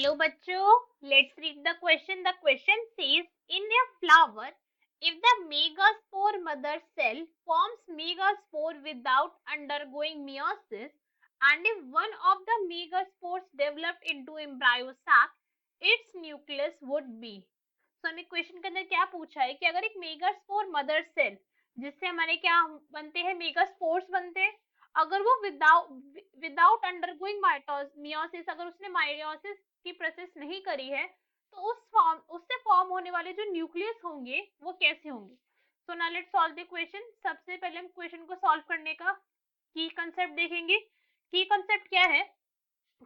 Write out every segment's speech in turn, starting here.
Hello बच्चों, let's read the question. The question says, in a flower, if the megaspore mother cell forms megaspore without undergoing meiosis, and if one of the megaspores developed into embryo sac, its nucleus would be. So हमें question के अंदर क्या पूछा है कि अगर एक megaspore mother cell जिससे हमारे क्या बनते हैं, मेगास्पोर्स बनते हैं, अगर वो विदाउट अंडरगोइंग मियोसिस, अगर उसने माइयोसिस की प्रोसेस नहीं करी है, तो उससे फॉर्म होने वाले जो न्यूक्लियस होंगे वो कैसे होंगे. So now let's solve the question. सबसे पहले हम क्वेश्चन को सॉल्व करने का की कंसेप्ट देखेंगे. की कंसेप्ट क्या है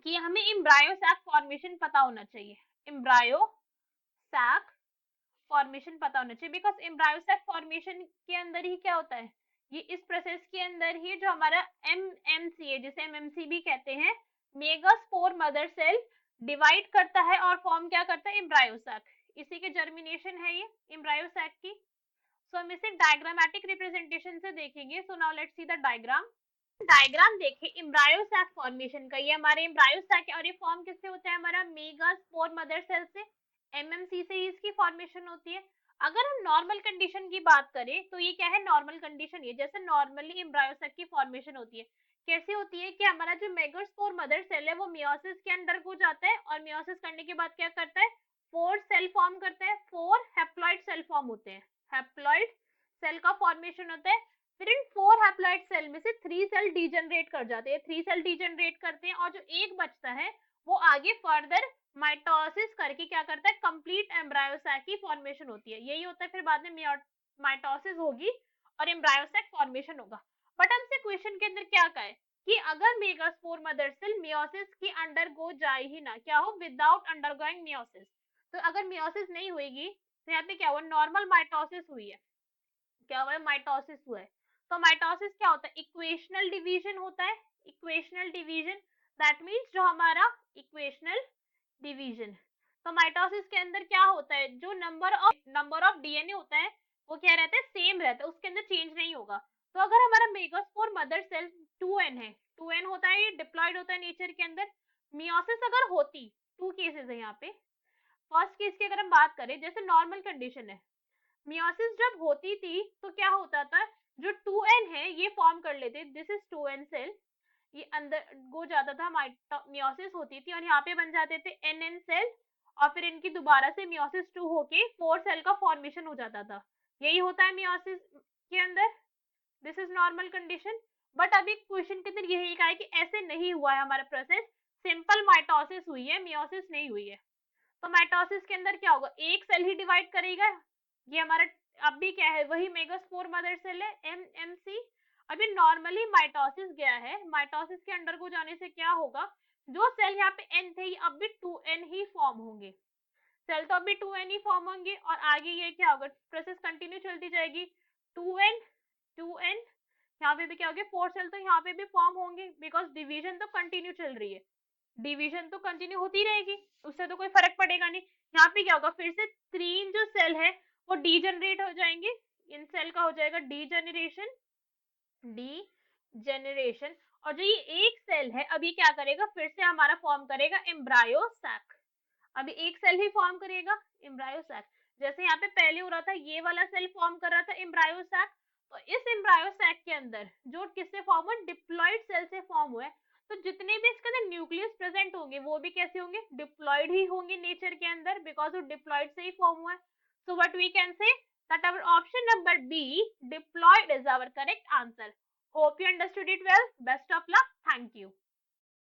कि हमें एम्ब्रायो सैक फॉर्मेशन पता होना चाहिए. एम्ब्रायो सैक फॉर्मेशन पता होना चाहिए, बिकॉज एम्ब्रायो सैक फॉर्मेशन के अंदर ही क्या होता है, ये इस प्रोसेस के अंदर ही जो हमारा एमएमसी है, जिसे एमएमसी भी कहते हैं, मेगास्पोर मदर सेल डिवाइड करता है और फॉर्म क्या करता है, एम्ब्रायो सैक. इसी के जर्मिनेशन है ये एम्ब्रायो सैक की. सो हम इसे डायग्रामेटिक रिप्रेजेंटेशन से देखेंगे. So now let's see the diagram. Diagram देखें एम्ब्रायो सैक फॉर्मेशन का. ये हमारे एम्ब्रायो सैक है और ये फॉर्म किससे होता है, हमारा मेगास्पोर मदर सेल से, एमएमसी से ही इसकी फॉर्मेशन होती है. अगर हम नॉर्मल कंडीशन की बात करें तो ये क्या है, नॉर्मल कंडीशन. ये जैसे नॉर्मली एम्ब्रायो सैक की फॉर्मेशन होती है, कैसे होती है कि हमारा जो मेगास्पोर मदर सेल है वो मियोसिस के अंदर हो जाता है और मियोसिस करने के बाद क्या करता है, 4 सेल फॉर्म करता है. 4 हैप्लॉइड सेल फॉर्म होते हैं. हैप्लॉइड सेल का फॉर्मेशन होता है. फिर इन 4 हैप्लॉइड सेल में से 3 सेल डीजनरेट कर जाते हैं. 3 सेल डीजनरेट करते हैं और जो एक बचता है वो आगे फर्दर माइटोसिस करके क्या करता है, कंप्लीट एम्ब्रायो सैक की फॉर्मेशन होती है. यही होता है. फिर बाद में माइटोसिस होगी और एम्ब्रायो सैक फॉर्मेशन होगा. बट हमसे क्वेश्चन के अंदर क्या कहा है कि अगर मेगास्पोर मदर सेल मियोसिस की अंडरगो जाए ही ना, क्या हो, विदाउट अंडरगोइंग मियोसिस. तो अगर मियोसिस नहीं होगी तो यहाँ पे क्या हुआ, नॉर्मल माइटोसिस हुई है. क्या हुआ है, माइटोसिस हुआ है. तो माइटोसिस क्या होता है, इक्वेशनल डिवीजन होता है. इक्वेशनल डिवीजन, दैट मीन्स जो हमारा इक्वेशनल डिवीजन. तो माइटोसिस के अंदर क्या होता है, जो नंबर ऑफ डीएनए होता है वो क्या रहता है, सेम रहता है, उसके अंदर चेंज नहीं होगा. तो अगर हमारा मेगास्पोर मदर सेल 2n है, 2n होता है, ये डिप्लॉयड होता है नेचर के अंदर. मियोसिस अगर होती, 2 केसेस है यहाँ पे. फर्स्ट केस की अगर हम बात करें, जैसे नॉर्मल कंडीशन है, मियोसिस जब होती थी तो क्या होता था, जो 2n है ये फॉर्म कर लेते, दिस इज 2n सेल, ये अंदर गो जाता था, मियोसिस होती थी और यहाँ पे बन जाते थे nn सेल और फिर इनकी दोबारा से मियोसिस 2 होके 4 सेल का फॉर्मेशन हो जाता था. यही होता है मियोसिस के अंदर. This is normal condition. But अभी क्वेश्चन के अंदर यही कहा है कि ऐसे नहीं हुआ है हमारा प्रोसेस, सिंपल माइटोसिस हुई है, मियोसिस नहीं हुई है. तो माइटोसिस के अंदर क्या होगा, एक सेल ही डिवाइड करेगा. ये हमारा अब भी क्या है, वही मेगास्पोर मदर सेल है, एमएमसी. अभी नॉर्मली माइटोसिस गया है, माइटोसिस के अंडर को जाने से क्या होगा, जो सेल यहाँ पे एन थे अब भी 2n ही फॉर्म होंगे. सेल तो अभी 2n ही फॉर्म होंगे और आगे ये क्या होगा, प्रोसेस कंटिन्यू चलती जाएगी. 2n 2n, यहाँ पे भी क्या होगा, 4 सेल तो यहाँ पे भी फॉर्म होंगे, बिकॉज डिवीजन तो कंटिन्यू चल रही है. डिवीजन तो कंटिन्यू होती रहेगी, उससे तो कोई फर्क पड़ेगा नहीं. यहाँ पे क्या होगा, फिर से 3 जो सेल है वो डीजनरेट हो जाएंगे. इन सेल का हो जाएगा डीजनरेशन. डीजनरेशन. और जो ये एक सेल है अभी क्या करेगा, फिर से हमारा फॉर्म करेगा एम्ब्रायो सैक. अभी एक सेल ही फॉर्म करेगा एम्ब्रायो सैक. जैसे यहाँ पे पहले हो रहा था, ये वाला सेल फॉर्म कर रहा था एम्ब्रायो सैक. तो इस एम्ब्रायो सैक के अंदर जो किससे फॉर्म हुआ, डिप्लॉइड सेल से फॉर्म हुआ है. तो जितने भी इसके अंदर न्यूक्लियस प्रेजेंट होंगे वो भी कैसे होंगे, डिप्लॉइड ही होंगे नेचर के अंदर, बिकॉज वो डिप्लॉइड से ही फॉर्म हुआ है. So what we can say that our option number B, diploid, is our correct answer. Hope you understood it well. Best of luck. Thank you.